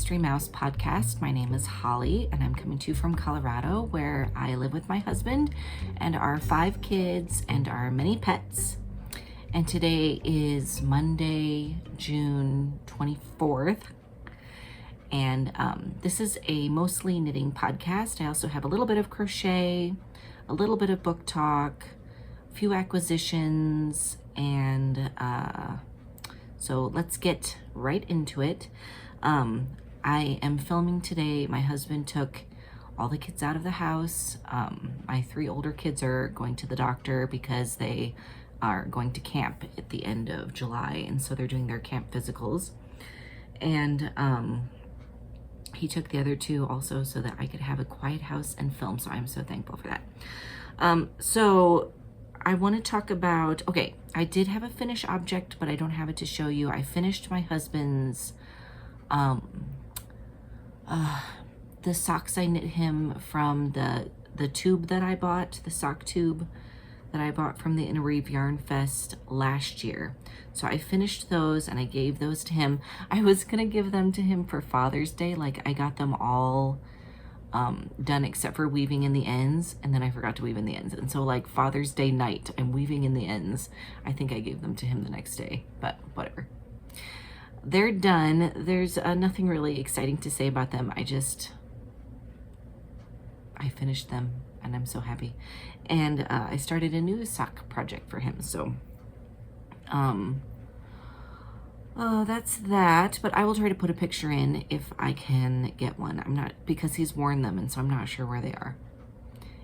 Mystery Mouse podcast. My name is Holly, and I'm coming to you from Colorado, where I live with my husband and our 5 kids and our many pets. And today is Monday, June 24th. And this is a mostly knitting podcast. I also have a little bit of crochet, a little bit of book talk, a few acquisitions, and so let's get right into it. I am filming today. My husband took all the kids out of the house. My 3 older kids are going to the doctor because they are going to camp at the end of July, and so they're doing their camp physicals. And he took the other 2 also so that I could have a quiet house and film, so I'm so thankful for that. So I want to talk about, okay, I did have a finished object, but I don't have it to show you. I finished my husband's, the socks I knit him from the tube that I bought, the sock tube that I bought from the Interweave Yarn Fest last year. So I finished those and I gave those to him. I was going to give them to him for Father's Day. Like, I got them all done except for weaving in the ends, and then I forgot to weave in the ends, and so like Father's Day night I'm weaving in the ends. I think I gave them to him the next day, but whatever. They're done. There's nothing really exciting to say about them. I finished them and I'm so happy. And I started a new sock project for him, so that's that, but I will try to put a picture in if I can get one. I'm not, because he's worn them, and so I'm not sure where they are.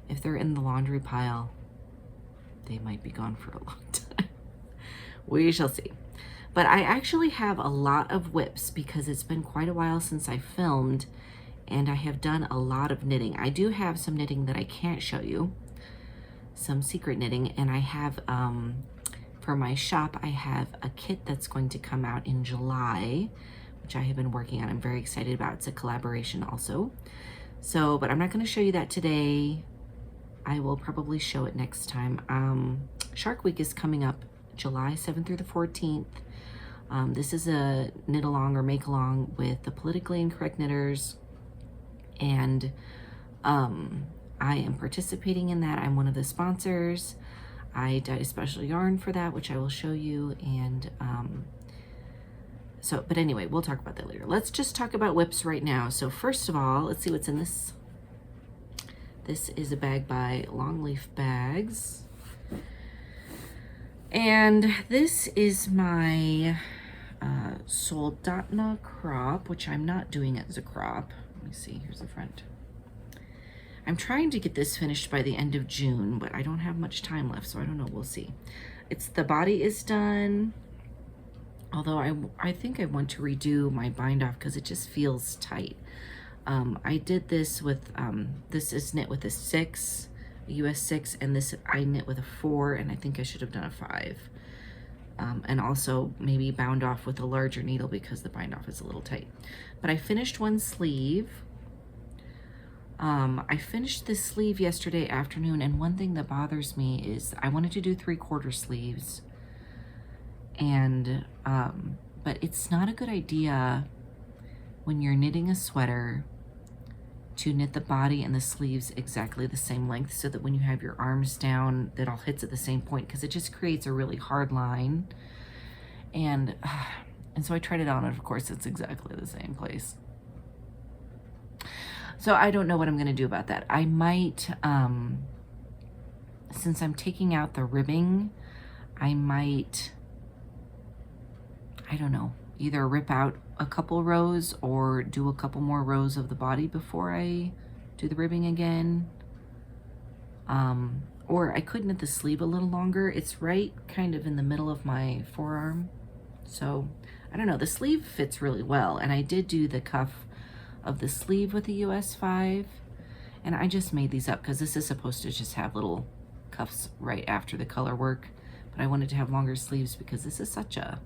If they're in the laundry pile, they might be gone for a long time. We shall see. But I actually have a lot of whips because it's been quite a while since I filmed, and I have done a lot of knitting. I do have some knitting that I can't show you, some secret knitting, and I have for my shop, I have a kit that's going to come out in July, which I have been working on. I'm very excited about. It's a collaboration also. So, but I'm not going to show you that today. I will probably show it next time. Shark Week is coming up July 7th through the 14th. This is a knit along or make along with the Politically Incorrect Knitters. And I am participating in that. I'm one of the sponsors. I dyed a special yarn for that, which I will show you. And so, but anyway, we'll talk about that later. Let's just talk about whips right now. So first of all, let's see what's in this. This is a bag by Longleaf Bags. And this is my Soldatna Crop, which I'm not doing as a crop. Let me see, here's the front. I'm trying to get this finished by the end of June, but I don't have much time left, so I don't know, we'll see. The body is done, although I think I want to redo my bind off because it just feels tight. I did this with, this is knit with a 6, a US 6, and this I knit with a 4, and I think I should have done a 5. And also maybe bound off with a larger needle because the bind off is a little tight. But I finished one sleeve. I finished this sleeve yesterday afternoon, and one thing that bothers me is I wanted to do 3/4 sleeves, and but it's not a good idea when you're knitting a sweater to knit the body and the sleeves exactly the same length, so that when you have your arms down, that all hits at the same point, because it just creates a really hard line. And so I tried it on, and of course it's exactly the same place. So I don't know what I'm going to do about that. I might, since I'm taking out the ribbing, I might, I don't know, either rip out a couple rows or do a couple more rows of the body before I do the ribbing again. Or I could knit the sleeve a little longer. It's right kind of in the middle of my forearm. So I don't know, the sleeve fits really well. And I did do the cuff of the sleeve with the US 5, and I just made these up because this is supposed to just have little cuffs right after the color work, but I wanted to have longer sleeves because this is such a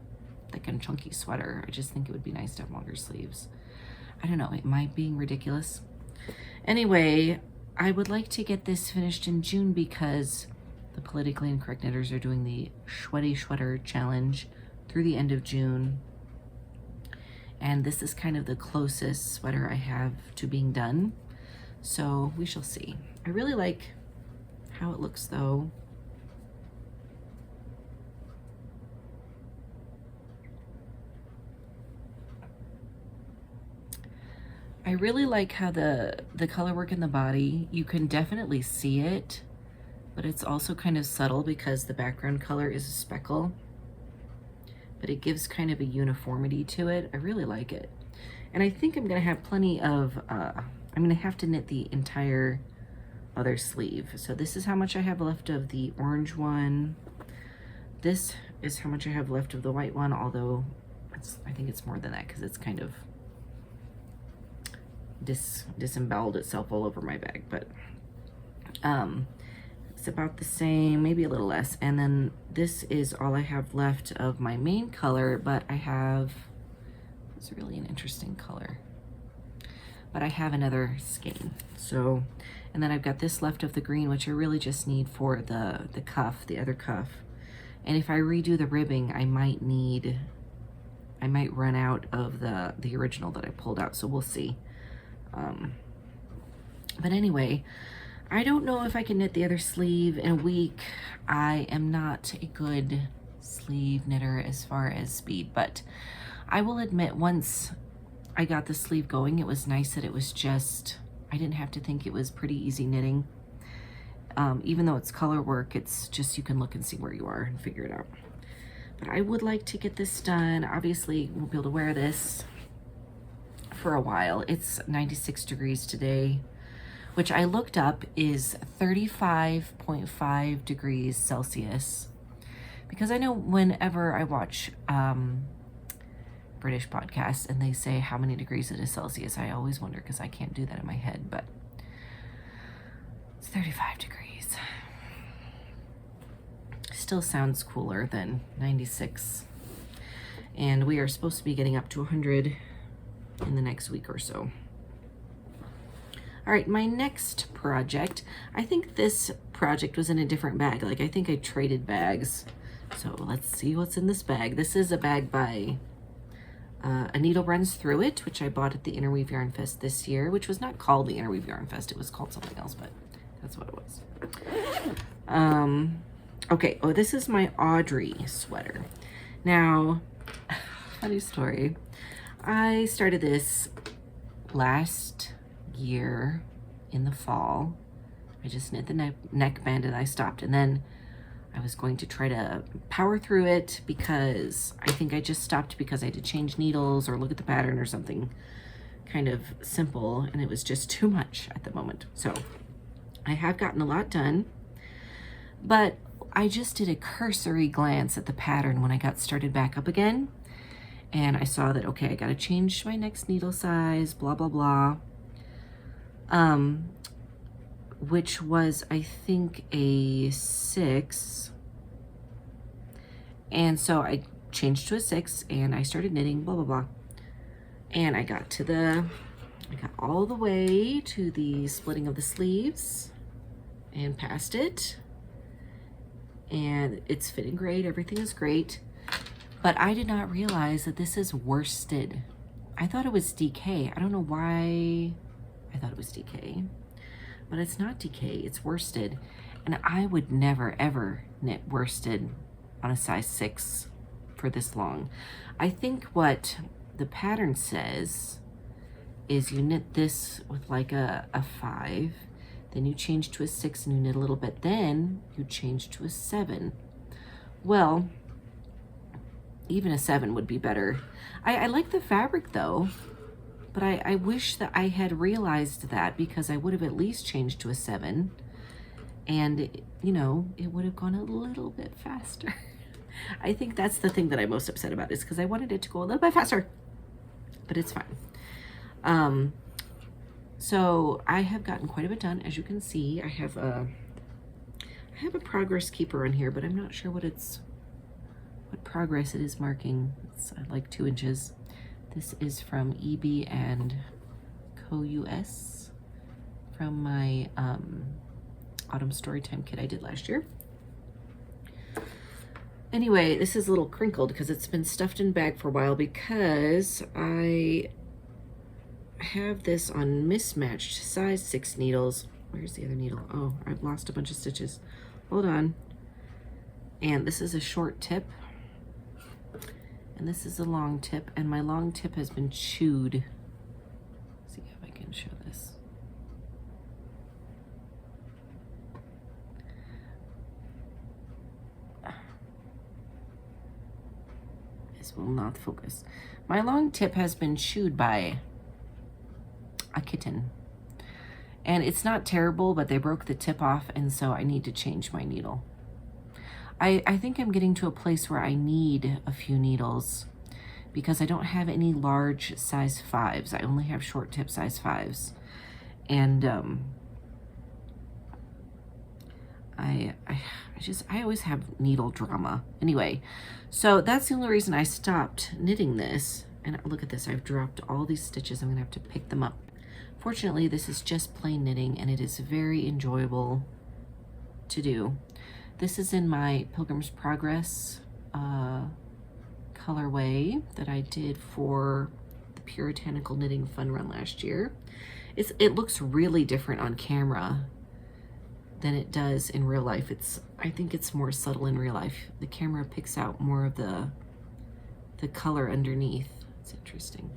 thick and chunky sweater. I just think it would be nice to have longer sleeves. I don't know, am I being ridiculous? Anyway, I would like to get this finished in June because the Politically Incorrect Knitters are doing the Sweaty Sweater Challenge through the end of June. And this is kind of the closest sweater I have to being done. So we shall see. I really like how it looks though. I really like how the color work in the body, you can definitely see it, but it's also kind of subtle because the background color is a speckle, but it gives kind of a uniformity to it. I really like it. And I think I'm gonna have plenty of, I'm gonna have to knit the entire other sleeve. So this is how much I have left of the orange one. This is how much I have left of the white one, although I think it's more than that because it's kind of disemboweled itself all over my bag, but it's about the same, maybe a little less. And then this is all I have left of my main color, but I have, it's really an interesting color, but I have another skein. So, and then I've got this left of the green, which I really just need for the cuff, the other cuff. And if I redo the ribbing, I might run out of the original that I pulled out, so we'll see. But anyway, I don't know if I can knit the other sleeve in a week. I am not a good sleeve knitter as far as speed, but I will admit once I got the sleeve going, it was nice that it was just, I didn't have to think, it was pretty easy knitting. Even though it's color work, it's just, you can look and see where you are and figure it out. But I would like to get this done. Obviously, we'll be able to wear this for a while. It's 96 degrees today, which I looked up is 35.5 degrees Celsius, because I know whenever I watch British podcasts and they say how many degrees it is Celsius, I always wonder because I can't do that in my head, but it's 35 degrees. Still sounds cooler than 96. And we are supposed to be getting up to 100 in the next week or so. All right, my next project, I think this project was in a different bag. Like, I think I traded bags. So let's see what's in this bag. This is a bag by A Needle Runs Through It, which I bought at the Interweave Yarn Fest this year, which was not called the Interweave Yarn Fest. It was called something else, but that's what it was. Okay, oh, this is my Audrey sweater. Now, funny story. I started this last year in the fall. I just knit the neckband and I stopped, and then I was going to try to power through it because I think I just stopped because I had to change needles or look at the pattern or something kind of simple, and it was just too much at the moment. So I have gotten a lot done, but I just did a cursory glance at the pattern when I got started back up again, and I saw that, okay, I got to change my next needle size, blah, blah, blah. Which was, I think, a 6. And so I changed to a 6 and I started knitting, blah, blah, blah. And I got all the way to the splitting of the sleeves and past it. And it's fitting great, everything is great. But I did not realize that this is worsted. I thought it was DK. I don't know why I thought it was DK. But it's not DK, it's worsted. And I would never, ever knit worsted on a size 6 for this long. I think what the pattern says is you knit this with like a 5, then you change to a 6 and you knit a little bit, then you change to a 7. Well, even a 7 would be better. I like the fabric though. But I wish that I had realized that, because I would have at least changed to a 7 and, you know, it would have gone a little bit faster. I think that's the thing that I'm most upset about, is because I wanted it to go a little bit faster, but it's fine. So I have gotten quite a bit done. As you can see, I have a progress keeper on here, but I'm not sure what progress it is marking. It's like 2 inches. This is from EB&Co US from my Autumn Storytime kit I did last year. Anyway, this is a little crinkled because it's been stuffed in bag for a while because I have this on mismatched size 6 needles. Where's the other needle? Oh, I've lost a bunch of stitches. Hold on. And this is a short tip. And this is a long tip. And my long tip has been chewed. Let's see if I can show this. This will not focus. My long tip has been chewed by a kitten. And it's not terrible, but they broke the tip off, and so I need to change my needle. I think I'm getting to a place where I need a few needles because I don't have any large size 5s. I only have short tip size 5s. And I always have needle drama. Anyway, so that's the only reason I stopped knitting this. And look at this, I've dropped all these stitches. I'm gonna have to pick them up. Fortunately, this is just plain knitting and it is very enjoyable to do. This is in my Pilgrim's Progress colorway that I did for the Puritanical Knitting Fun Run last year. It looks really different on camera than it does in real life. I think it's more subtle in real life. The camera picks out more of the color underneath. It's interesting.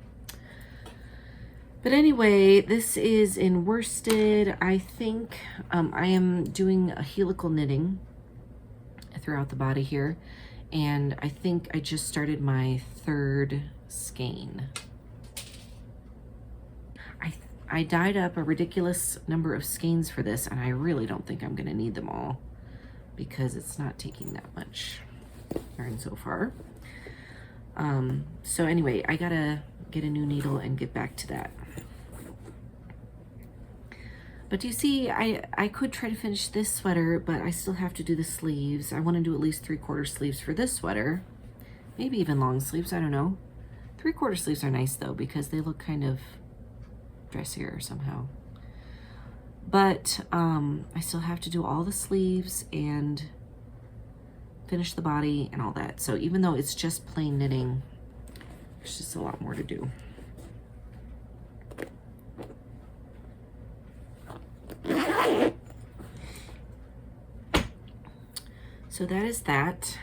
But anyway, this is in worsted. I think I am doing a helical knitting throughout the body here. And I think I just started my 3rd skein. I dyed up a ridiculous number of skeins for this, and I really don't think I'm gonna need them all because it's not taking that much yarn so far. So anyway, I gotta get a new needle and get back to that. But you see, I could try to finish this sweater, but I still have to do the sleeves. I want to do at least 3/4 sleeves for this sweater. Maybe even long sleeves, I don't know. 3/4 sleeves are nice though, because they look kind of dressier somehow. But I still have to do all the sleeves and finish the body and all that. So even though it's just plain knitting, there's just a lot more to do. So that is that.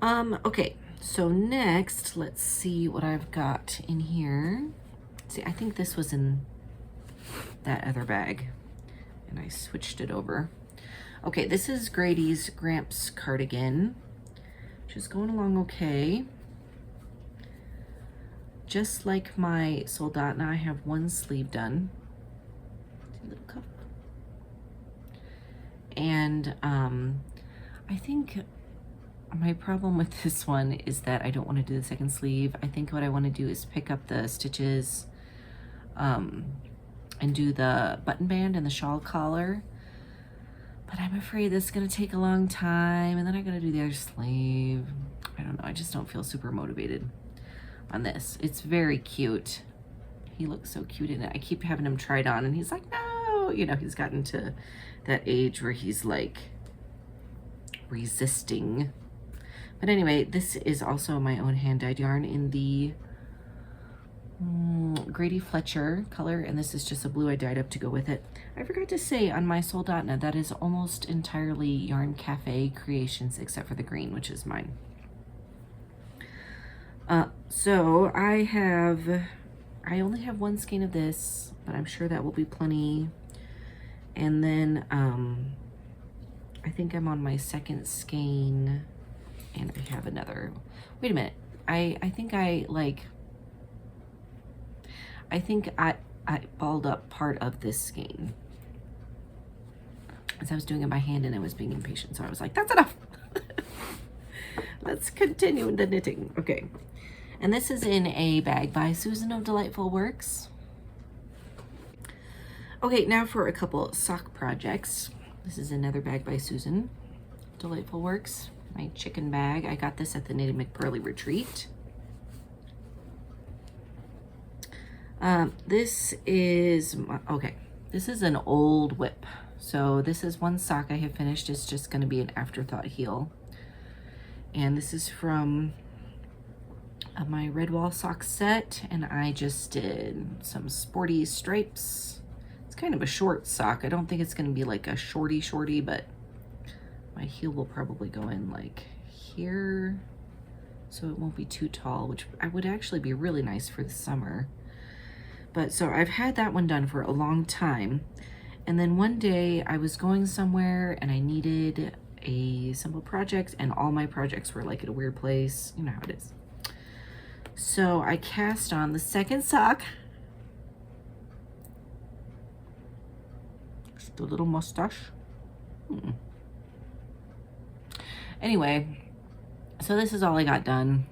Okay, so next, let's see what I've got in here. See, I think this was in that other bag, and I switched it over. Okay, this is Gradys Gramps cardigan, which is going along okay. Just like my Soldatna, I have 1 sleeve done. See, little cuff. And I think my problem with this one is that I don't want to do the 2nd sleeve. I think what I want to do is pick up the stitches and do the button band and the shawl collar. But I'm afraid this is going to take a long time, and then I got to do the other sleeve. I don't know, I just don't feel super motivated on this. It's very cute. He looks so cute in it. I keep having him try it on, and he's like, no! You know, he's gotten to that age where he's like resisting. But anyway, this is also my own hand-dyed yarn in the Grady Fletcher color, and this is just a blue I dyed up to go with it. I forgot to say on my Soldatna that is almost entirely Yarn Cafe creations except for the green, which is mine. So I only have 1 skein of this, but I'm sure that will be plenty. And then I think I'm on my 2nd skein, and I have another. Wait a minute. I think I balled up part of this skein as I was doing it by hand, and I was being impatient, so I was like, that's enough. Let's continue the knitting. Okay, and this is in a bag by Susan of Delightful Works. Okay, now for a couple sock projects. This is another bag by Susan Delightful Works, my chicken bag. I got this at the Knitting McPurley retreat. This is this is an old whip. So this is 1 sock I have finished. It's just going to be an afterthought heel And this is from my red wall sock set, and I just did some sporty stripes. It's kind of a short sock. I don't think it's going to be like a shorty, but my heel will probably go in like here, so it won't be too tall, which would actually be really nice for the summer. But so I've had that one done for a long time. And then one day I was going somewhere and I needed a simple project, and all my projects were like at a weird place. You know how it is. So I cast on the second sock. Just a little mustache. Anyway, so this is all I got done,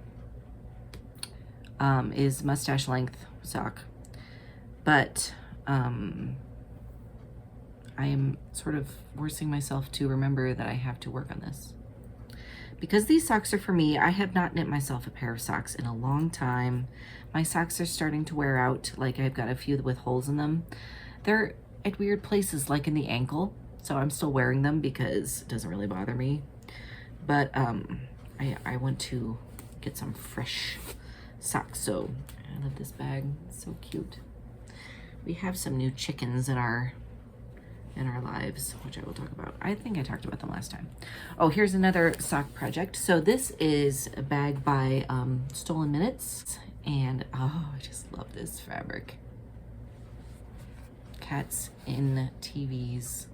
is mustache length sock. But I am sort of forcing myself to remember that I have to work on this. Because these socks are for me, I have not knit myself a pair of socks in a long time. My socks are starting to wear out. Like, I've got a few with holes in them. They're at weird places, like in the ankle. So I'm still wearing them because it doesn't really bother me. But I want to get some fresh socks. So I love this bag. It's so cute. We have some new chickens in our lives, which I will talk about. I think I talked about them last time. Oh, here's another sock project. So this is a bag by Stolen Minutes, and oh, I just love this fabric. Cats in TVs.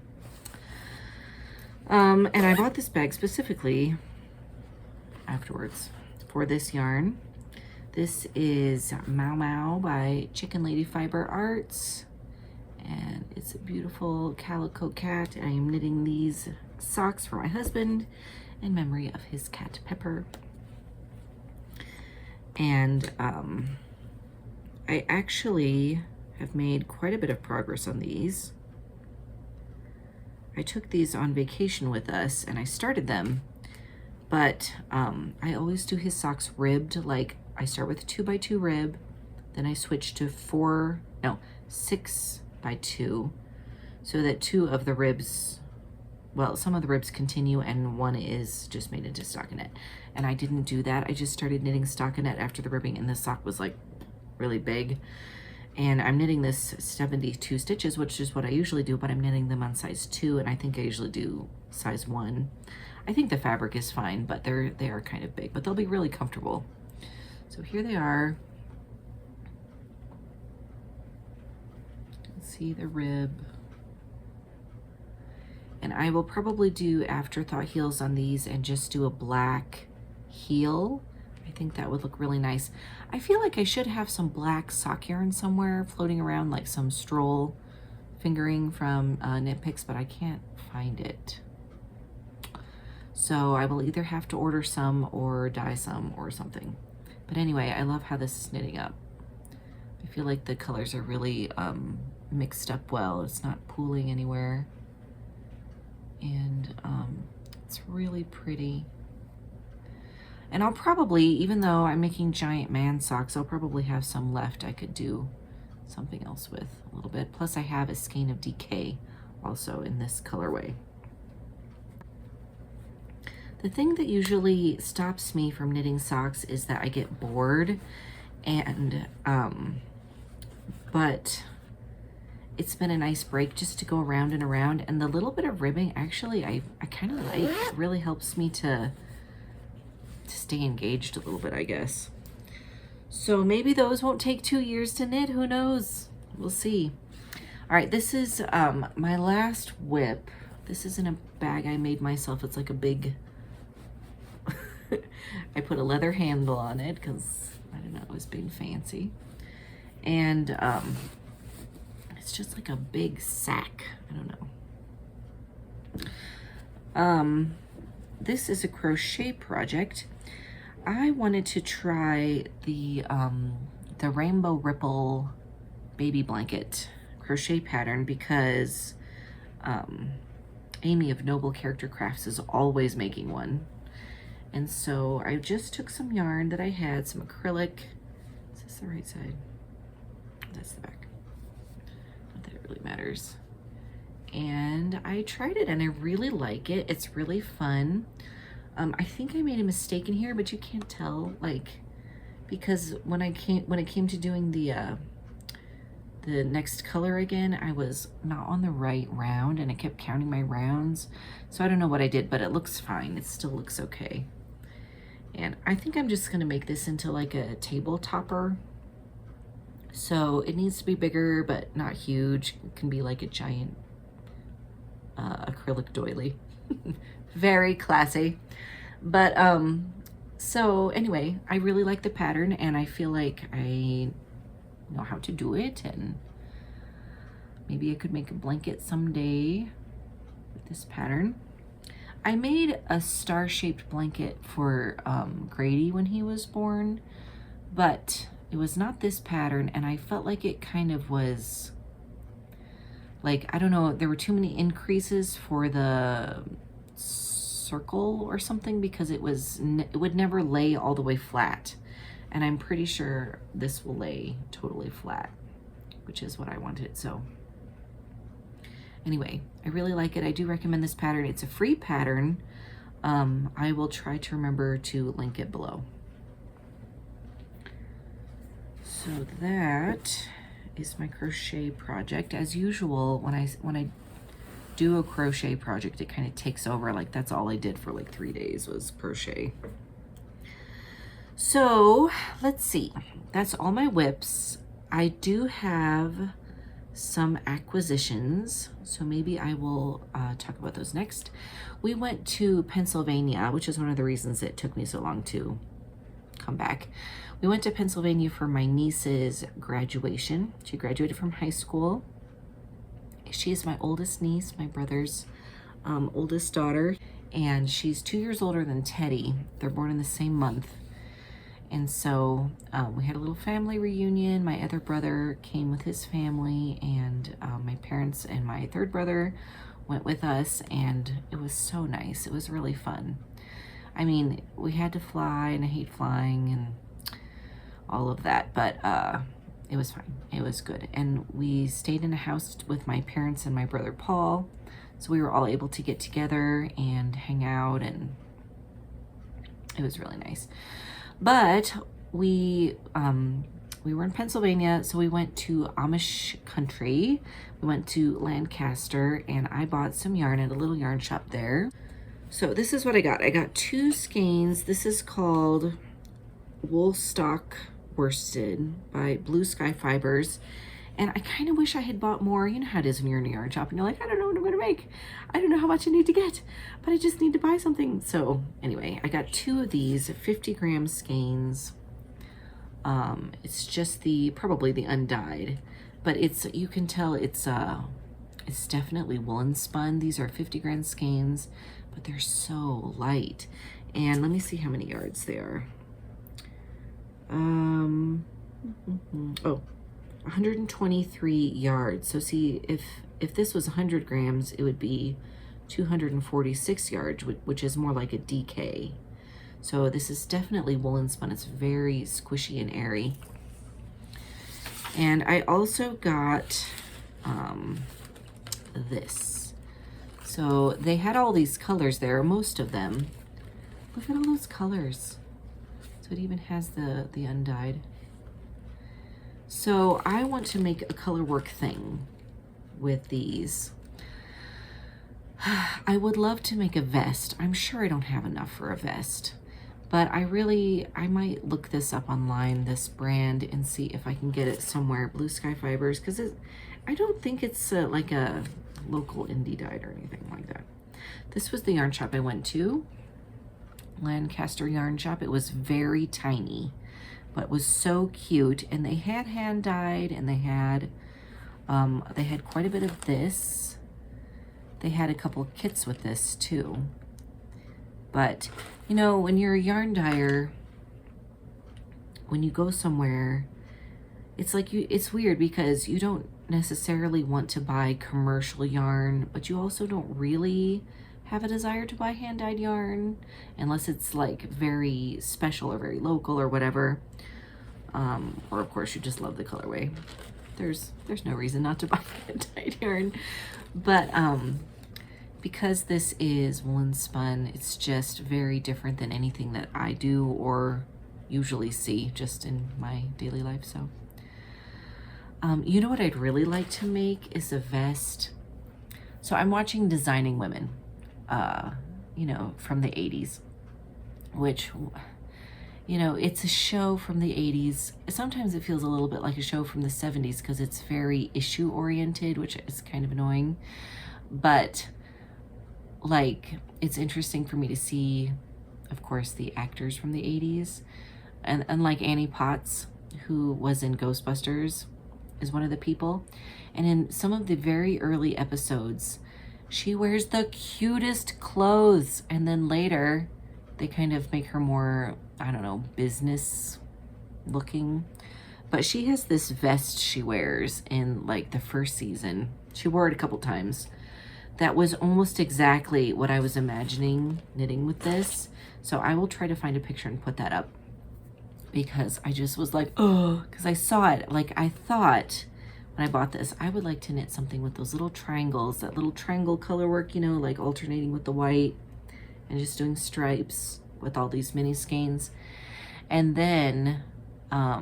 And I bought this bag specifically afterwards for this yarn. This is Mau Mau by Chicken Lady Fiber Arts. And it's a beautiful calico cat. I am knitting these socks for my husband in memory of his cat Pepper. And I actually have made quite a bit of progress on these. I took these on vacation with us and I started them, but I always do his socks ribbed. Like, I start with a 2x2 rib, then I switch to 6 by 2, so that 2 of the ribs, well, some of the ribs continue and one is just made into stockinette. And I didn't do that. I just started knitting stockinette after the ribbing, and the sock was like really big. And I'm knitting this 72 stitches, which is what I usually do, but I'm knitting them on size 2, and I think I usually do size 1. I think the fabric is fine, but they are kind of big, but they'll be really comfortable. So here they are. See the rib. And I will probably do afterthought heels on these and just do a black heel. I think that would look really nice. I feel like I should have some black sock yarn somewhere floating around, like some stroll fingering from Knit Picks, but I can't find it. So I will either have to order some or dye some or something. But anyway, I love how this is knitting up. I feel like the colors are really mixed up well. It's not pooling anywhere. And it's really pretty. And I'll probably, even though I'm making giant man socks, I'll probably have some left I could do something else with a little bit. Plus I have a skein of DK also in this colorway. The thing that usually stops me from knitting socks is that I get bored, and but it's been a nice break just to go around and around, and the little bit of ribbing actually I kind of like. It really helps me to stay engaged a little bit, I guess. So maybe those won't take 2 years to knit, who knows? We'll see. All right, this is my last whip. This is in a bag I made myself. It's like a big I put a leather handle on it because I don't know, it was being fancy. And it's just like a big sack. I don't know. This is a crochet project. I wanted to try the Rainbow Ripple baby blanket crochet pattern because Amy of Noble Character Crafts is always making one. And so I just took some yarn that I had, some acrylic. Is this the right side? That's the back. Not that it really matters. And I tried it and I really like it. It's really fun. I think I made a mistake in here, but you can't tell, like, because when it came to doing the next color again, I was not on the right round and it kept counting my rounds. So I don't know what I did, but it looks fine. It still looks okay. And I think I'm just gonna make this into like a table topper. So it needs to be bigger, but not huge. It can be like a giant acrylic doily. Very classy. But so anyway, I really like the pattern and I feel like I know how to do it, and maybe I could make a blanket someday with this pattern. I made a star-shaped blanket for Grady when he was born, but it was not this pattern, and I felt like it kind of was like, I don't know, there were too many increases for the circle or something, because it would never lay all the way flat. And I'm pretty sure this will lay totally flat, which is what I wanted. So anyway, I really like it. I do recommend this pattern. It's a free pattern. I will try to remember to link it below. So that is my crochet project. As usual, when I do a crochet project, it kind of takes over. Like, that's all I did for like 3 days was crochet. So let's see, that's all my whips. I do have some acquisitions, so maybe I will talk about those next. We went to Pennsylvania, which is one of the reasons it took me so long to come back. We went to Pennsylvania for my niece's graduation. She graduated from high school. She is my oldest niece, my brother's oldest daughter, and she's 2 years older than Teddy. They're born in the same month. And so we had a little family reunion. My other brother came with his family, and my parents and my third brother went with us, and it was so nice. It was really fun. I mean, we had to fly, and I hate flying and all of that, but it was fine. It was good. And we stayed in a house with my parents and my brother Paul, so we were all able to get together and hang out, and it was really nice. But we were in Pennsylvania, so we went to Amish country. We went to Lancaster, and I bought some yarn at a little yarn shop there. So this is what I got. I got 2 skeins. This is called Woolstock Worsted by Blue Sky Fibers. And I kind of wish I had bought more. You know how it is when you're in a yarn shop and you're like, I don't know what I'm going to make. I don't know how much I need to get, but I just need to buy something. So anyway, I got 2 of these 50-gram skeins. It's just probably the undyed, but you can tell it's definitely Woenspun. These are 50-gram skeins, but they're so light. And let me see how many yards they are. 123 yards. So see, if this was 100 grams, it would be 246 yards, which is more like a DK. So this is definitely Woenspun. It's very squishy and airy. And I also got this. So they had all these colors there, most of them. Look at all those colors. So it even has the undyed. So I want to make a color work thing with these. I would love to make a vest. I'm sure I don't have enough for a vest, but I might look this up online, this brand, and see if I can get it somewhere. Blue Sky Fibers, because I don't think it's like a local indie dyed or anything like that. This was the yarn shop I went to, Lancaster Yarn Shop. It was very tiny, but was so cute, and they had hand dyed, and they had quite a bit of this. They had a couple kits with this too. But you know, when you're a yarn dyer, when you go somewhere, it's like it's weird because you don't necessarily want to buy commercial yarn, but you also don't really have a desire to buy hand dyed yarn unless it's like very special or very local or whatever. Or of course you just love the colorway. There's no reason not to buy hand dyed yarn. But because this is Woenspun, it's just very different than anything that I do or usually see just in my daily life. So you know what I'd really like to make is a vest. So I'm watching Designing Women, you know, from the 80s, which, you know, it's a show from the 80s. Sometimes it feels a little bit like a show from the 70s because it's very issue oriented, which is kind of annoying. But like, it's interesting for me to see, of course, the actors from the 80s. And unlike Annie Potts, who was in Ghostbusters, is one of the people. And in some of the very early episodes, she wears the cutest clothes. And then later, they kind of make her more, I don't know, business looking. But she has this vest she wears in like the first season. She wore it a couple times. That was almost exactly what I was imagining knitting with this. So I will try to find a picture and put that up, because I just was like, oh, because I saw it. Like, I thought when I bought this, I would like to knit something with those little triangles, that little triangle color work, you know, like alternating with the white and just doing stripes with all these mini skeins. And then I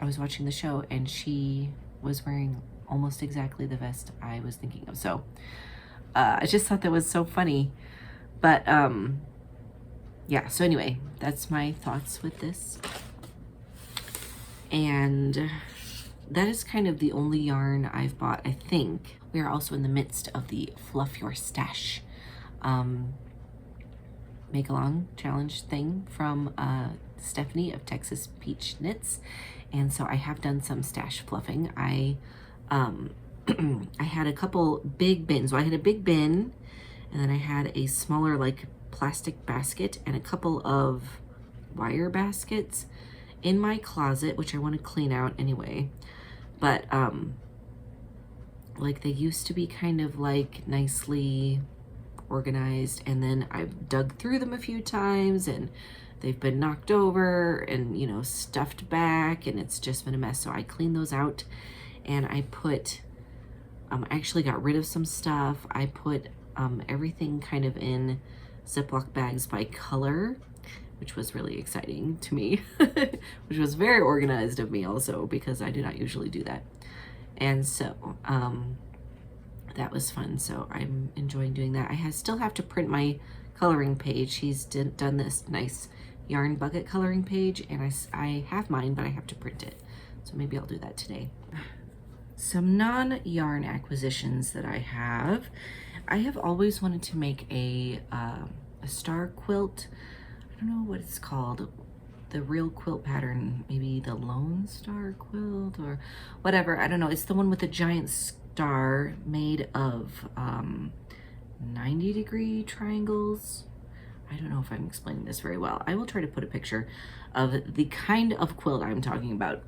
was watching the show and she was wearing almost exactly the vest I was thinking of. So I just thought that was so funny. But yeah, so anyway, that's my thoughts with this. And that is kind of the only yarn I've bought, I think. We are also in the midst of the Fluff Your Stash make-along challenge thing from Stephanie of Texas Peach Knits. And so I have done some stash fluffing. I had a couple big bins. Well, I had a big bin, and then I had a smaller like plastic basket and a couple of wire baskets in my closet, which I want to clean out anyway. But like, they used to be kind of like nicely organized, and then I've dug through them a few times and they've been knocked over and, you know, stuffed back, and it's just been a mess. So I cleaned those out, and I put I actually got rid of some stuff. I put everything kind of in Ziploc bags by color, which was really exciting to me, which was very organized of me also, because I do not usually do that. And so that was fun. So I'm enjoying doing that. I still have to print my coloring page. He's done this nice yarn bucket coloring page, and I have mine, but I have to print it. So maybe I'll do that today. Some non-yarn acquisitions that I have. I have always wanted to make a star quilt. I don't know what it's called, the real quilt pattern, maybe the Lone Star quilt or whatever. I don't know. It's the one with the giant star made of 90-degree triangles. I don't know if I'm explaining this very well. I will try to put a picture of the kind of quilt I'm talking about.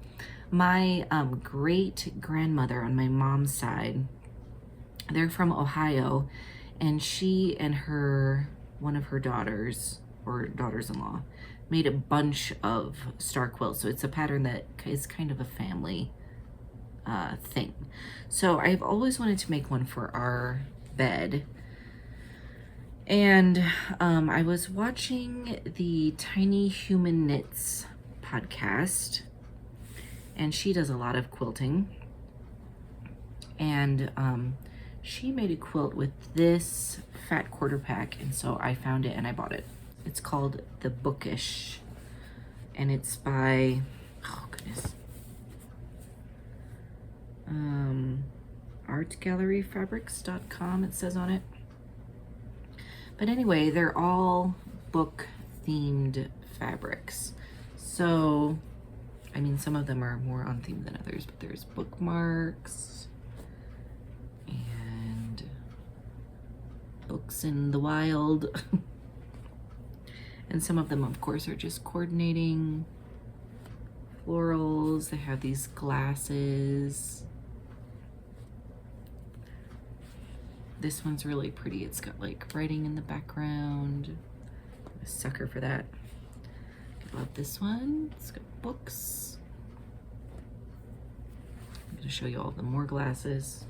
My great grandmother on my mom's side, they're from Ohio, and she and one of her daughters or daughters-in-law made a bunch of star quilts. So it's a pattern that is kind of a family thing. So I've always wanted to make one for our bed. And I was watching the Tiny Human Knits podcast, and she does a lot of quilting. And she made a quilt with this fat quarter pack, and so I found it and I bought it. It's called the Bookish, and it's by, oh goodness, artgalleryfabrics.com it says on it. But anyway, they're all book themed fabrics. So, I mean, some of them are more on theme than others, but there's bookmarks and books in the wild. And some of them, of course, are just coordinating florals. They have these glasses. This one's really pretty. It's got like writing in the background. I'm a sucker for that. I love this one. It's got books. I'm gonna show you all the more glasses.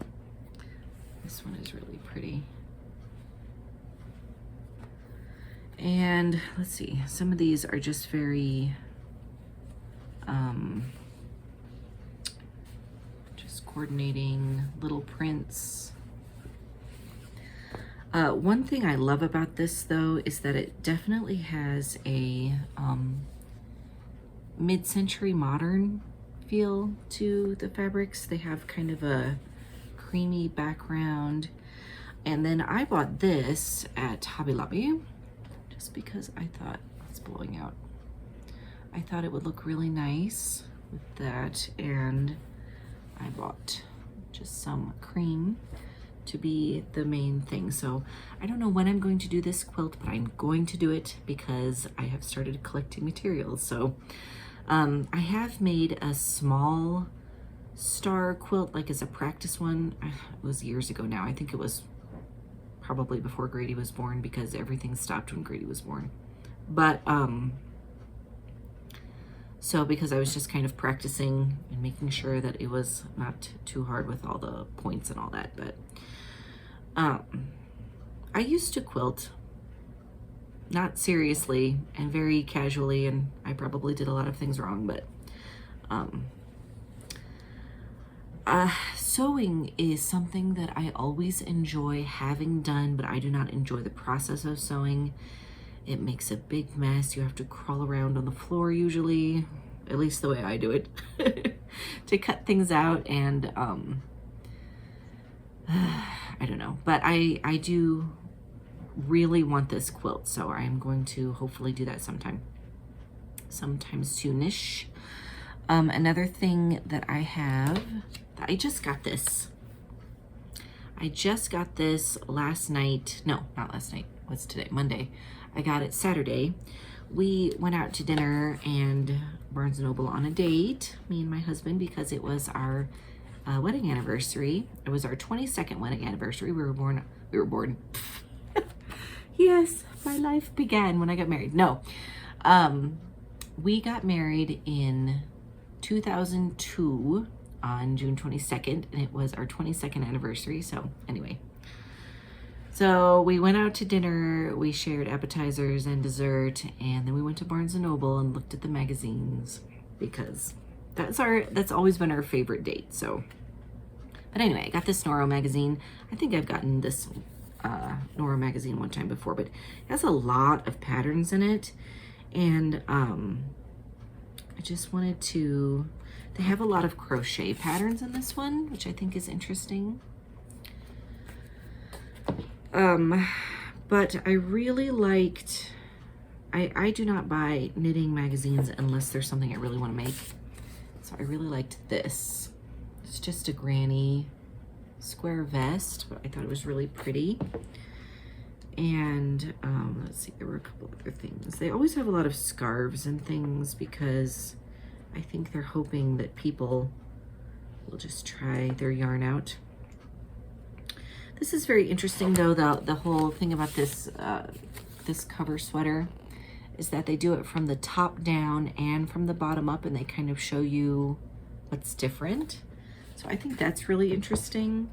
This one is really pretty. And let's see, some of these are just very, just coordinating little prints. One thing I love about this though is that it definitely has a mid-century modern feel to the fabrics. They have kind of a creamy background. And then I bought this at Hobby Lobby just because I thought, it's blowing out. I thought it would look really nice with that, and I bought just some cream to be the main thing. So I don't know when I'm going to do this quilt, but I'm going to do it because I have started collecting materials. So I have made a small star quilt, like as a practice one. It was years ago now. I think it was probably before Grady was born, because everything stopped when Grady was born. But so because I was just kind of practicing and making sure that it was not too hard with all the points and all that. But I used to quilt, not seriously and very casually, and I probably did a lot of things wrong, but sewing is something that I always enjoy having done, but I do not enjoy the process of sewing. It makes a big mess. You have to crawl around on the floor usually, at least the way I do it, to cut things out. And I don't know, but I do really want this quilt, so I'm going to hopefully do that sometime soonish. Another thing that I have, I just got this. I just got this last night. No, not last night. What's today? Monday. I got it Saturday. We went out to dinner and Barnes & Noble on a date, me and my husband, because it was our wedding anniversary. It was our 22nd wedding anniversary. We were born. Yes, my life began when I got married. No, we got married in 2002 on June 22nd, and it was our 22nd anniversary. So anyway, so we went out to dinner, we shared appetizers and dessert, and then we went to Barnes & Noble and looked at the magazines, because that's always been our favorite date. So, but anyway, I got this Noro magazine. I think I've gotten this Noro magazine one time before, but it has a lot of patterns in it, and I just wanted to, they have a lot of crochet patterns in this one, which I think is interesting. But I really liked, I do not buy knitting magazines unless there's something I really want to make. So I really liked this. It's just a granny square vest, but I thought it was really pretty. And let's see, there were a couple other things. They always have a lot of scarves and things, because I think they're hoping that people will just try their yarn out. This is very interesting though. The whole thing about this this cover sweater is that they do it from the top down and from the bottom up, and they kind of show you what's different. So I think that's really interesting.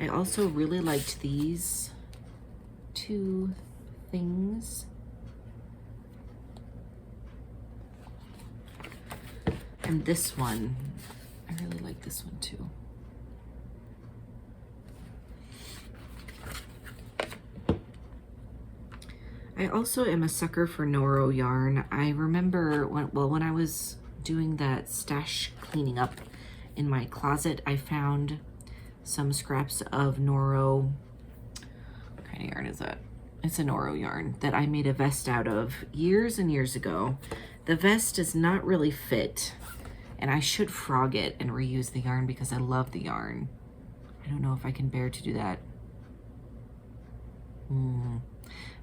I also really liked these two things. And this one, I really like this one too. I also am a sucker for Noro yarn. I remember when I was doing that stash cleaning up in my closet, I found some scraps of Noro. What kind of yarn is that? It's a Noro yarn that I made a vest out of years and years ago. The vest does not really fit, and I should frog it and reuse the yarn because I love the yarn. I don't know if I can bear to do that.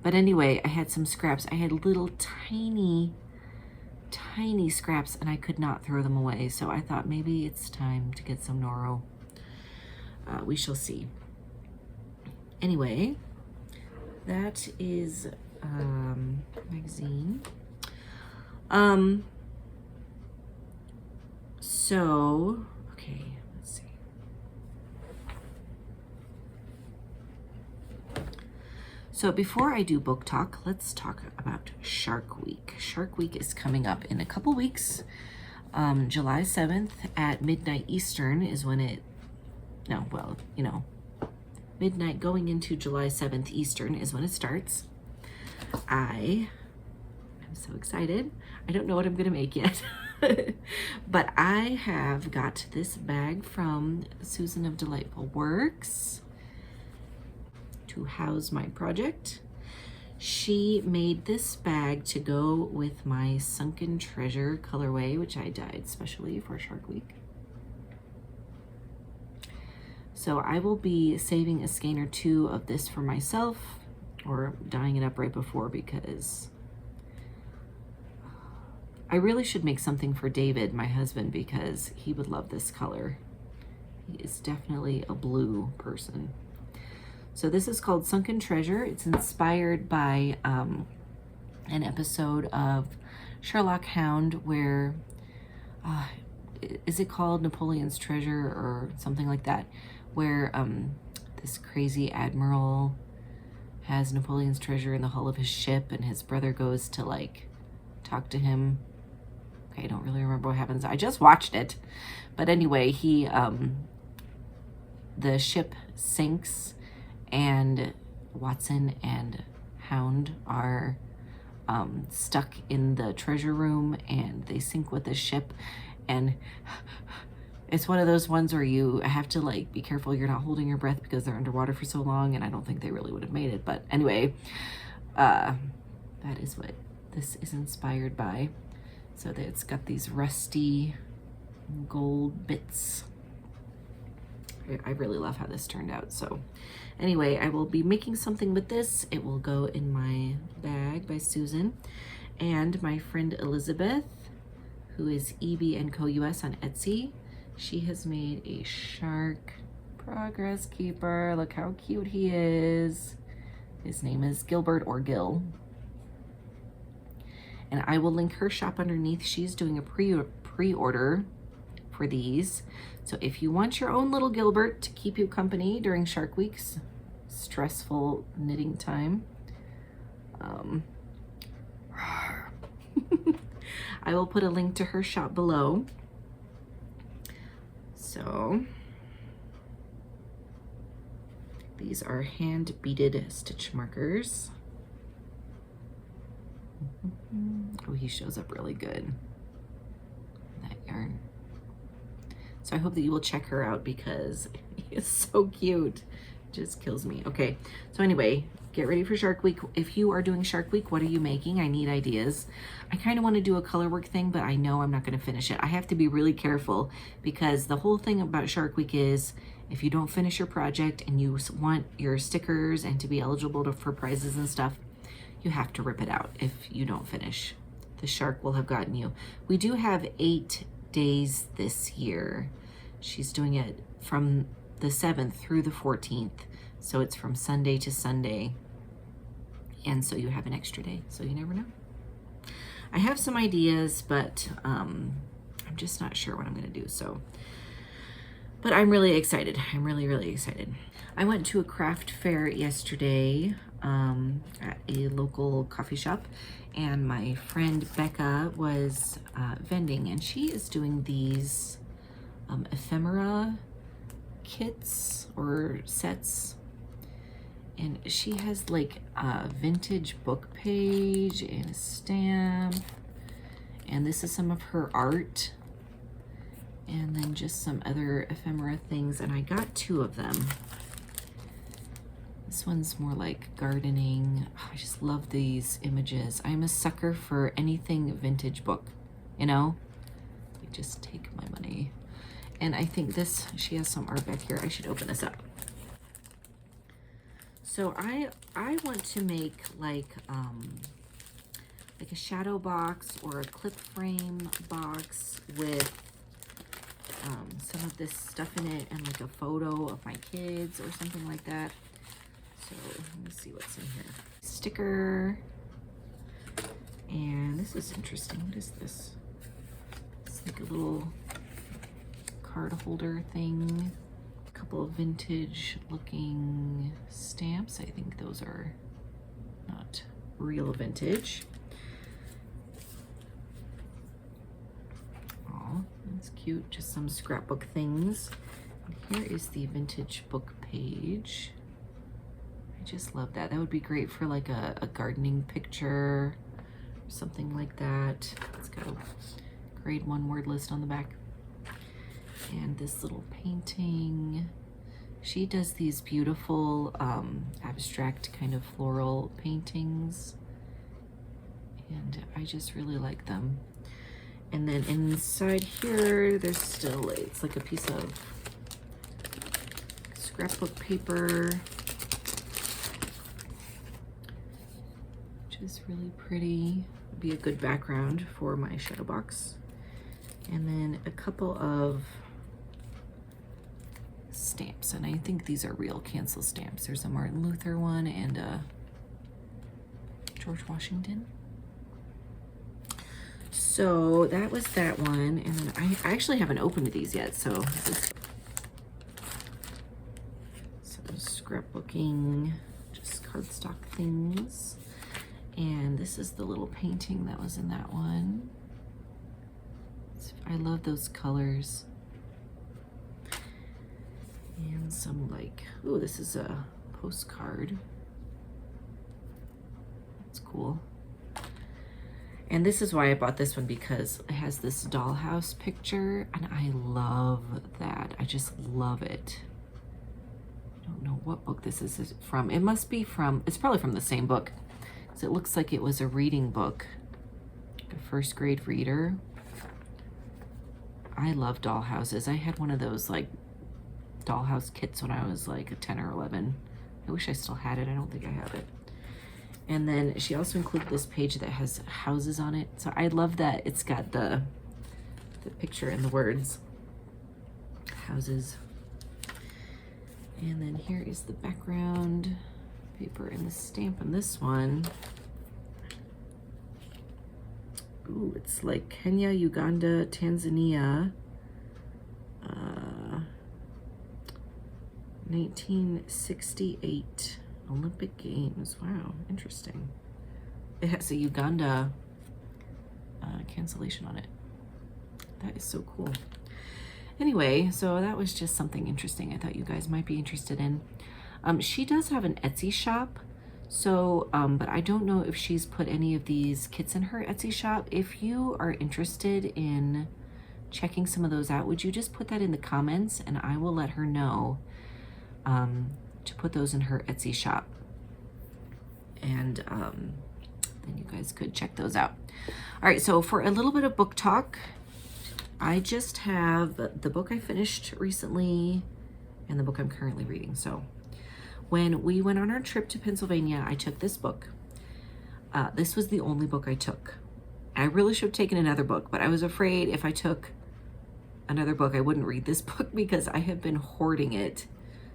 But anyway, I had some scraps. I had little tiny scraps, and I could not throw them away. So I thought maybe it's time to get some Noro. We shall see. Anyway, that is magazine. So, okay, let's see. So before I do book talk, let's talk about Shark Week. Shark Week is coming up in a couple weeks. July 7th at midnight Eastern is when it, no, well, you know, midnight going into July 7th Eastern is when it starts. I'm so excited. I don't know what I'm gonna make yet. But I have got this bag from Susan of Delightful Works to house my project. She made this bag to go with my Sunken Treasure colorway, which I dyed specially for Shark Week. So I will be saving a skein or two of this for myself, or dyeing it up right before, because I really should make something for David, my husband, because he would love this color. He is definitely a blue person. So this is called Sunken Treasure. It's inspired by an episode of Sherlock Hound where, is it called Napoleon's Treasure or something like that? Where this crazy admiral has Napoleon's treasure in the hull of his ship, and his brother goes to like talk to him. Okay, I don't really remember what happens. I just watched it. But anyway, the ship sinks, and Watson and Hound are stuck in the treasure room, and they sink with the ship. And it's one of those ones where you have to like be careful you're not holding your breath because they're underwater for so long, and I don't think they really would have made it. But anyway, that is what this is inspired by. So that it's got these rusty gold bits. I really love how this turned out. So anyway, I will be making something with this. It will go in my bag by Susan. And my friend Elizabeth, who is EB&Co US on Etsy, she has made a shark progress keeper. Look how cute he is. His name is Gilbert or Gil. And I will link her shop underneath. She's doing a pre-order for these. So if you want your own little Gilbert to keep you company during Shark Week's stressful knitting time, I will put a link to her shop below. So these are hand beaded stitch markers. Oh, he shows up really good, that yarn. So I hope that you will check her out because he is so cute. Just kills me. Okay, so anyway, get ready for Shark Week. If you are doing Shark Week, what are you making? I need ideas. I kind of want to do a color work thing, but I know I'm not going to finish it. I have to be really careful because the whole thing about Shark Week is if you don't finish your project and you want your stickers and to be eligible for prizes and stuff, you have to rip it out if you don't finish. The shark will have gotten you. We do have 8 days this year. She's doing it from the 7th through the 14th. So it's from Sunday to Sunday. And so you have an extra day, so you never know. I have some ideas, but I'm just not sure what I'm gonna do, so. But I'm really excited. I'm really, really excited. I went to a craft fair yesterday at a local coffee shop, and my friend Becca was vending, and she is doing these ephemera kits or sets, and she has like a vintage book page and a stamp, and this is some of her art, and then just some other ephemera things, and I got 2 of them. This one's more like gardening. I just love these images. I'm a sucker for anything vintage book, you know? Like, just take my money. And I think this, she has some art back here. I should open this up. So I want to make like a shadow box or a clip frame box with some of this stuff in it and like a photo of my kids or something like that. So let me see what's in here. Sticker. And this is interesting. What is this? It's like a little card holder thing. A couple of vintage looking stamps. I think those are not real vintage. Oh, that's cute. Just some scrapbook things. And here is the vintage book page. I just love that. That would be great for like a gardening picture or something like that. It's got a grade 1 word list on the back. And this little painting. She does these beautiful abstract kind of floral paintings. And I just really like them. And then inside here, there's still, it's like a piece of scrapbook paper, which is really pretty. Would be a good background for my shadow box. And then a couple of stamps, and I think these are real cancel stamps. There's a Martin Luther one and a George Washington. So that was that one, and then I actually haven't opened these yet, so this is some scrapbooking, just cardstock things. And this is the little painting that was in that one. I love those colors. And some like, ooh, this is a postcard. That's cool. And this is why I bought this one, because it has this dollhouse picture, and I love that. I just love it. I don't know what book this is from. It must be from, it's probably from the same book, because it looks like it was a reading book, a first grade reader. I love dollhouses. I had one of those like dollhouse kits when I was like 10 or 11. I wish I still had it. I don't think I have it. And then she also included this page that has houses on it. So I love that it's got the picture and the words. Houses. And then here is the background paper and the stamp on this one. Ooh, it's like Kenya, Uganda, Tanzania. 1968 Olympic Games. Wow, interesting. It has a Uganda cancellation on it. That is so cool. Anyway, so that was just something interesting I thought you guys might be interested in. She does have an Etsy shop, so but I don't know if she's put any of these kits in her Etsy shop. If you are interested in checking some of those out, would you just put that in the comments, and I will let her know to put those in her Etsy shop, and then you guys could check those out. All right, so for a little bit of book talk, I just have the book I finished recently and the book I'm currently reading. So when we went on our trip to Pennsylvania, I took this book. This was the only book I took. I really should have taken another book, but I was afraid if I took another book, I wouldn't read this book, because I have been hoarding it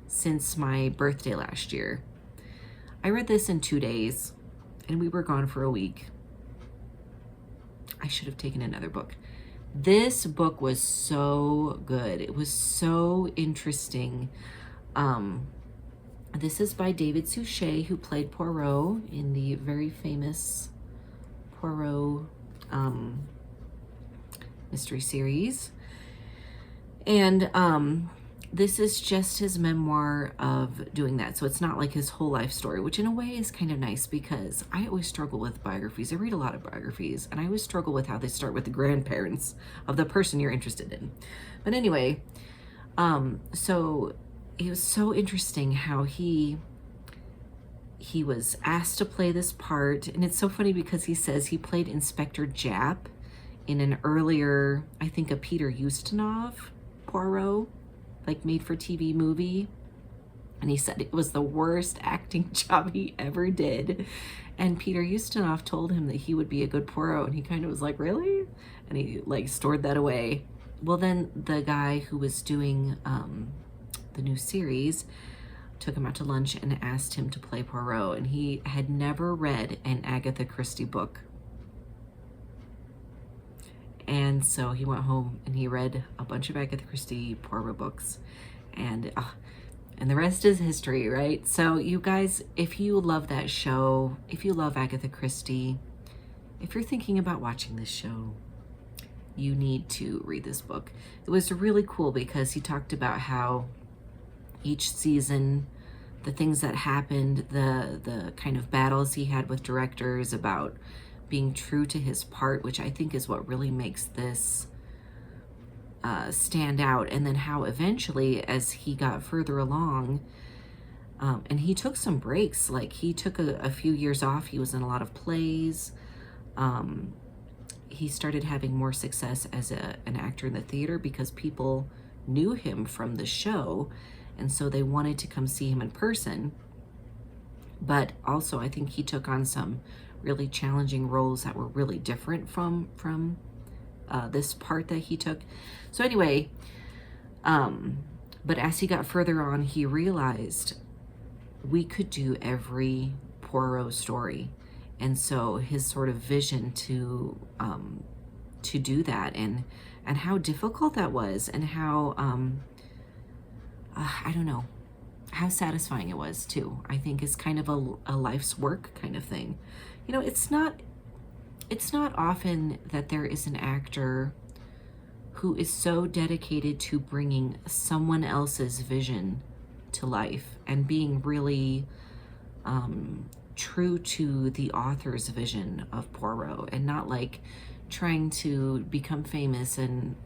since my birthday last year. I read this in 2 days, and we were gone for a week. I should have taken another book. This book was so good. It was so interesting. This is by David Suchet, who played Poirot in the very famous Poirot mystery series. And this is just his memoir of doing that. So it's not like his whole life story, which in a way is kind of nice, because I always struggle with biographies. I read a lot of biographies, and I always struggle with how they start with the grandparents of the person you're interested in. But anyway, so it was so interesting how he was asked to play this part. And it's so funny because he says he played Inspector Japp in an earlier, I think, a Peter Ustinov Poirot, like made for TV movie, and he said it was the worst acting job he ever did. And Peter Ustinov told him that he would be a good Poirot, and he kind of was like, really? And he like stored that away. Well, then the guy who was doing the new series took him out to lunch and asked him to play Poirot, and he had never read an Agatha Christie book. And so he went home and he read a bunch of Agatha Christie Poirot books, and And the rest is history, right? So you guys, if you love that show, if you love Agatha Christie, if you're thinking about watching this show, you need to read this book. It was really cool because he talked about how each season, the things that happened, the kind of battles he had with directors about being true to his part, which I think is what really makes this stand out. And then how eventually, as he got further along, and he took some breaks, like he took a few years off. He was in a lot of plays. He started having more success as an actor in the theater because people knew him from the show, and so they wanted to come see him in person. But also, I think he took on some really challenging roles that were really different from this part that he took. So anyway, but as he got further on, he realized we could do every Poirot story. And so his sort of vision to do that, and how difficult that was, and how I don't know, how satisfying it was too, I think is kind of a life's work kind of thing. You know, it's not often that there is an actor who is so dedicated to bringing someone else's vision to life and being really true to the author's vision of Poirot, and not like trying to become famous and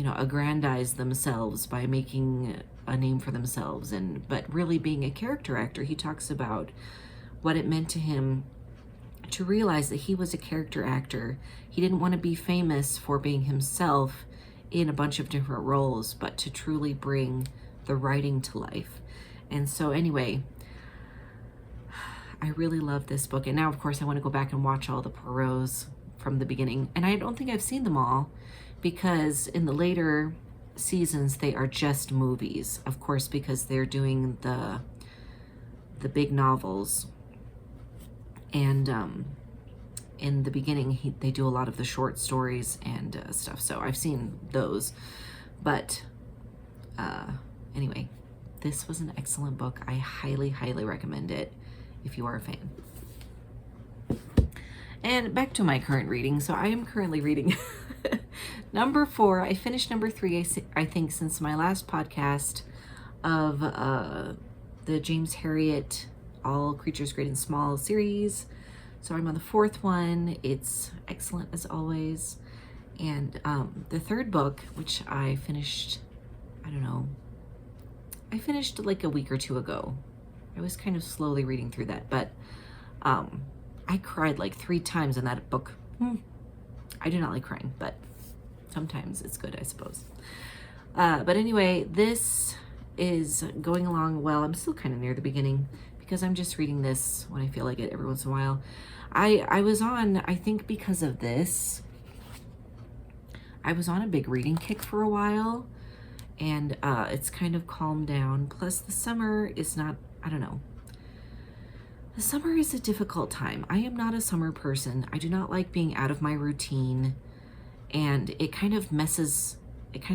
aggrandize themselves by making a name for themselves, but really being a character actor. He talks about what it meant to him to realize that he was a character actor. He didn't want to be famous for being himself in a bunch of different roles, but to truly bring the writing to life. And so anyway, I really love this book. And now, of course, I want to go back and watch all the Poirots from the beginning. And I don't think I've seen them all, because in the later seasons, they are just movies, of course, because they're doing the big novels. And in the beginning, they do a lot of the short stories and stuff. So I've seen those. But anyway, this was an excellent book. I highly, highly recommend it if you are a fan. And back to my current reading. So I am currently reading number 4. I finished number 3, I think, since my last podcast of the James Herriot All Creatures Great and Small series. So I'm on the 4th one. It's excellent as always. And the 3rd book, which I finished, I don't know, I finished like a week or 2 ago. I was kind of slowly reading through that, but I cried like 3 times in that book. I do not like crying, but sometimes it's good, I suppose. But anyway, this is going along well. I'm still kind of near the beginning because I'm just reading this when I feel like it every once in a while. I was on, I think because of this, I was on a big reading kick for a while, and it's kind of calmed down. Plus the summer is not, I don't know. The summer is a difficult time. I am not a summer person. I do not like being out of my routine, and it kind of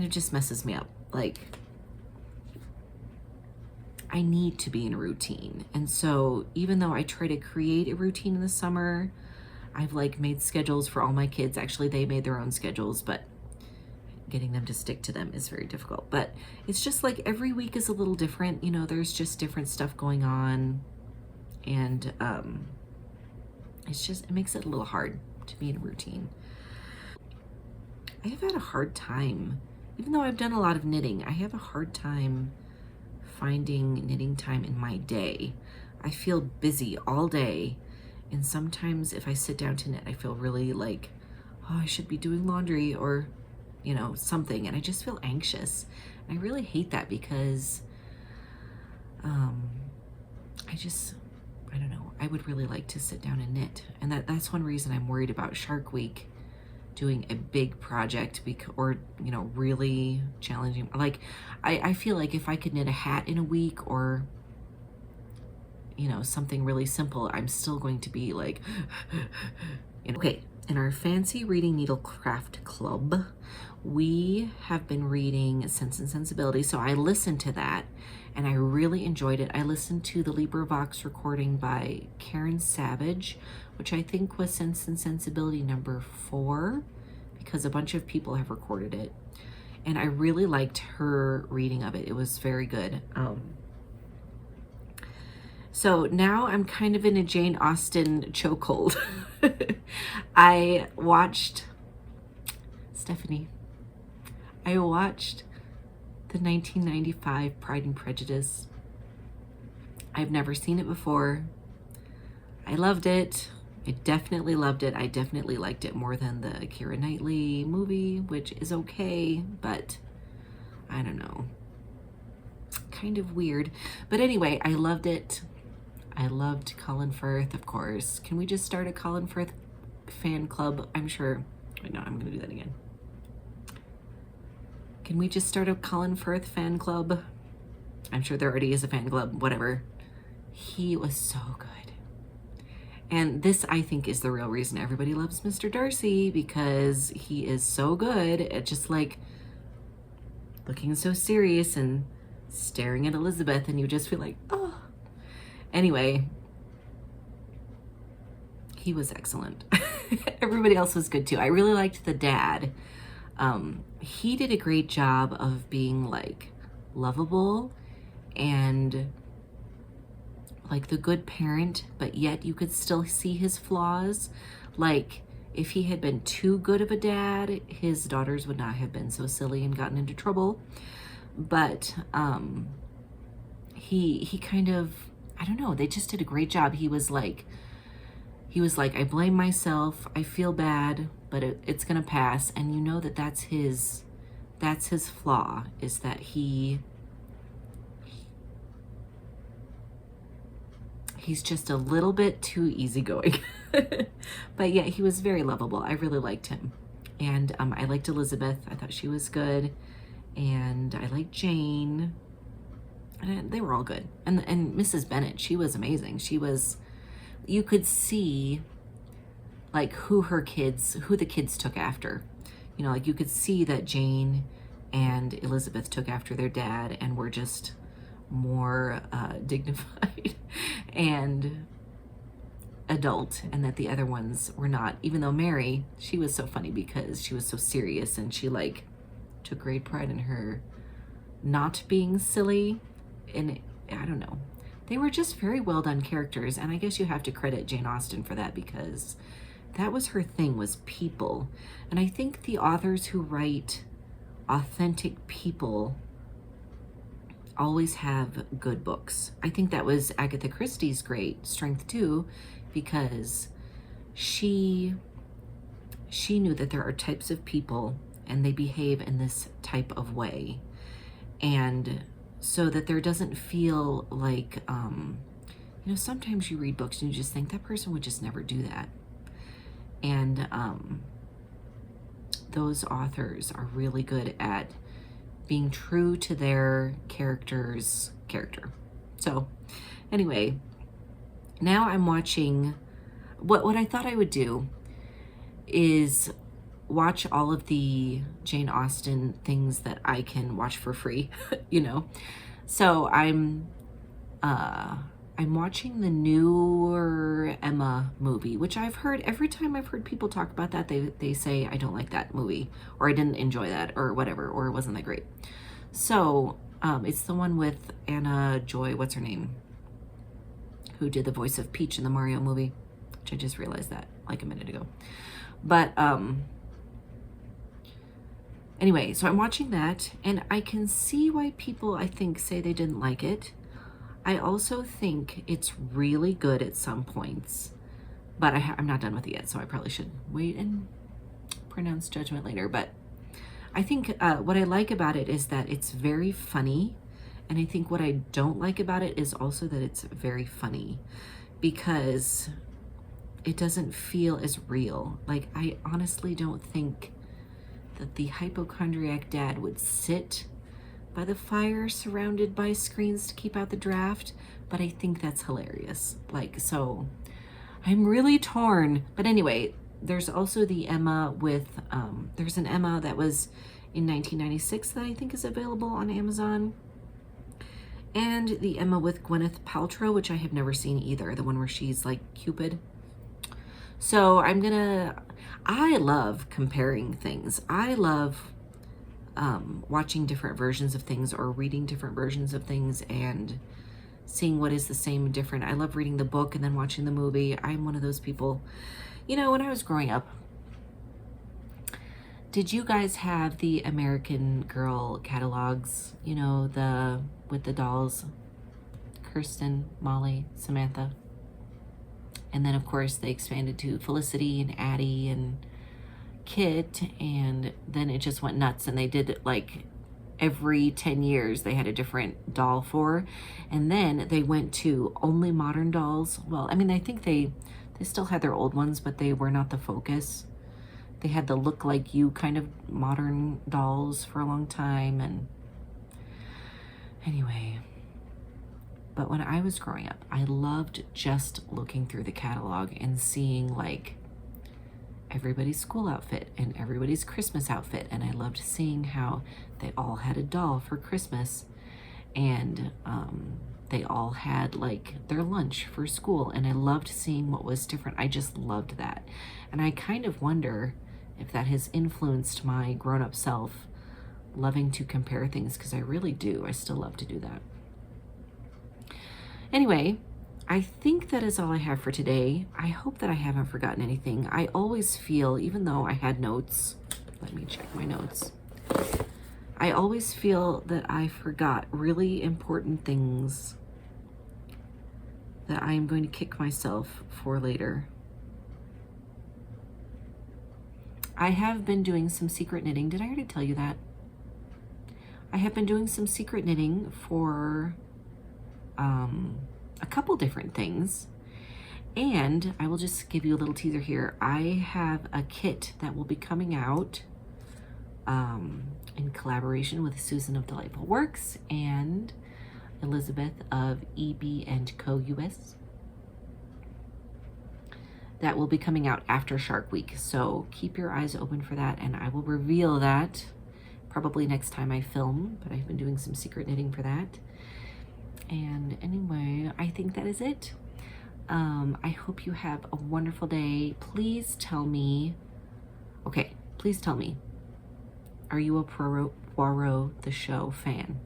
just messes me up. Like, I need to be in a routine. And so even though I try to create a routine in the summer, I've like made schedules for all my kids. Actually, they made their own schedules, but getting them to stick to them is very difficult. But it's just like every week is a little different. You know, there's just different stuff going on. And it makes it a little hard to be in a routine. I have had a hard time, even though I've done a lot of knitting, I have a hard time finding knitting time in my day. I feel busy all day, and sometimes if I sit down to knit, I feel really like, oh, I should be doing laundry or, you know, something, and I just feel anxious. And I really hate that because I don't know, I would really like to sit down and knit. And that's one reason I'm worried about Shark Week, doing a big project or, you know, really challenging. Like, I feel like if I could knit a hat in a week or, you know, something really simple, I'm still going to be like, you know. Okay, in our fancy reading needlecraft club, we have been reading Sense and Sensibility. So I listened to that and I really enjoyed it. I listened to the LibriVox recording by Karen Savage, which I think was Sense and Sensibility number 4, because a bunch of people have recorded it. And I really liked her reading of it. It was very good. So now I'm kind of in a Jane Austen chokehold. I watched the 1995 Pride and Prejudice. I've never seen it before. I loved it. I definitely loved it. I definitely liked it more than the Keira Knightley movie, which is okay, but I don't know. Kind of weird. But anyway, I loved it. I loved Colin Firth, of course. Can we just start a Colin Firth fan club? I'm sure. Wait, no, I'm going to do that again. Can we just start a Colin Firth fan club? I'm sure there already is a fan club, whatever. He was so good. And this, I think, is the real reason everybody loves Mr. Darcy, because he is so good at just like looking so serious and staring at Elizabeth, and you just feel like, oh. Anyway, he was excellent. Everybody else was good too. I really liked the dad. He did a great job of being like lovable and like the good parent, but yet you could still see his flaws. Like if he had been too good of a dad, his daughters would not have been so silly and gotten into trouble. But he kind of, I don't know, they just did a great job. He was like, I blame myself, I feel bad, but it's gonna pass. And you know that's his flaw, is that he's just a little bit too easygoing. But yeah, he was very lovable. I really liked him. And I liked Elizabeth. I thought she was good. And I liked Jane. And they were all good. And Mrs. Bennet, she was amazing. You could see like who the kids took after. You know, like you could see that Jane and Elizabeth took after their dad and were just more dignified and adult, and that the other ones were not. Even though Mary, she was so funny because she was so serious and she like took great pride in her not being silly. And I don't know, they were just very well done characters, and I guess you have to credit Jane Austen for that, because that was her thing, was people. And I think the authors who write authentic people always have good books. I think that was Agatha Christie's great strength too, because she knew that there are types of people and they behave in this type of way. And so that there doesn't feel like, you know, sometimes you read books and you just think that person would just never do that. And those authors are really good at being true to their character's character. So anyway, now I'm watching, what I thought I would do is watch all of the Jane Austen things that I can watch for free, you know? So I'm watching the newer Emma movie, which I've heard, every time I've heard people talk about that, they say I don't like that movie, or I didn't enjoy that, or whatever, or it wasn't that great. So it's the one with Anna Joy, what's her name, who did the voice of Peach in the Mario movie, which I just realized that like a minute ago. But anyway, so I'm watching that, and I can see why people, I think, say they didn't like it. I also think it's really good at some points, but I'm not done with it yet, so I probably should wait and pronounce judgment later. But I think what I like about it is that it's very funny, and I think what I don't like about it is also that it's very funny, because it doesn't feel as real. Like, I honestly don't think that the hypochondriac dad would sit by the fire surrounded by screens to keep out the draft, but I think that's hilarious. Like, so I'm really torn. But anyway, there's also the Emma with, there's an Emma that was in 1996 that I think is available on Amazon. And the Emma with Gwyneth Paltrow, which I have never seen either, the one where she's like Cupid. So I love comparing things. I love watching different versions of things or reading different versions of things and seeing what is the same and different. I love reading the book and then watching the movie. I'm one of those people. You know, when I was growing up, did you guys have the American Girl catalogs? You know, with the dolls, Kirsten, Molly, Samantha. And then of course they expanded to Felicity and Addie and Kit, and then it just went nuts, and they did it like every 10 years they had a different doll for, and then they went to only modern dolls. Well, I mean, I think they still had their old ones, but they were not the focus. They had the look like you kind of modern dolls for a long time. And anyway, but when I was growing up, I loved just looking through the catalog and seeing like everybody's school outfit and everybody's Christmas outfit. And I loved seeing how they all had a doll for Christmas, and they all had like their lunch for school. And I loved seeing what was different. I just loved that. And I kind of wonder if that has influenced my grown-up self loving to compare things, because I really do. I still love to do that. Anyway, I think that is all I have for today. I hope that I haven't forgotten anything. I always feel, even though I had notes, let me check my notes. I always feel that I forgot really important things that I am going to kick myself for later. I have been doing some secret knitting. Did I already tell you that? I have been doing some secret knitting for a couple different things. And I will just give you a little teaser here. I have a kit that will be coming out in collaboration with Susan of Delightful Works and Elizabeth of EB&Co US. That will be coming out after Shark Week. So keep your eyes open for that, and I will reveal that probably next time I film, but I've been doing some secret knitting for that. And anyway, I think that is it. I hope you have a wonderful day. Please tell me, are you a Poirot the Show fan?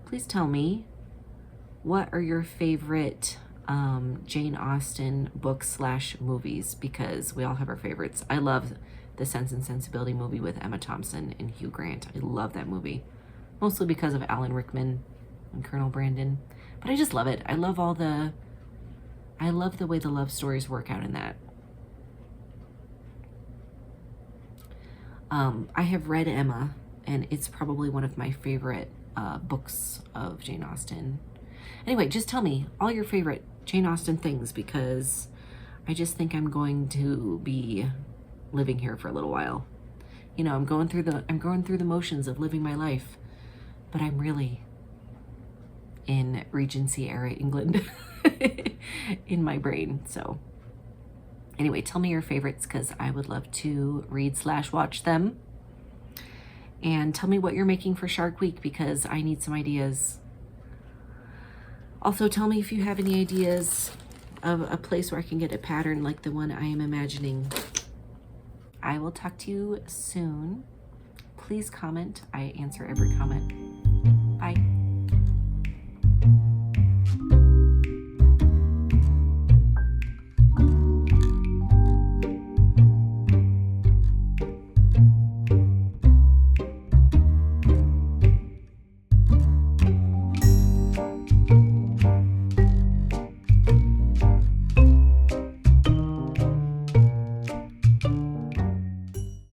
Please tell me, what are your favorite Jane Austen books / movies, because we all have our favorites. I love the Sense and Sensibility movie with Emma Thompson and Hugh Grant. I love that movie, mostly because of Alan Rickman and Colonel Brandon. But I just love it. I love the way the love stories work out in that. I have read Emma, and it's probably one of my favorite books of Jane Austen. Anyway, just tell me all your favorite Jane Austen things, because I just think I'm going to be living here for a little while. You know, I'm going through the motions of living my life, but I'm really in Regency era England in my brain. So anyway, tell me your favorites, because I would love to read / watch them. And tell me what you're making for Shark Week, because I need some ideas. Also, tell me if you have any ideas of a place where I can get a pattern like the one I am imagining. I will talk to you soon. Please comment. I answer every comment.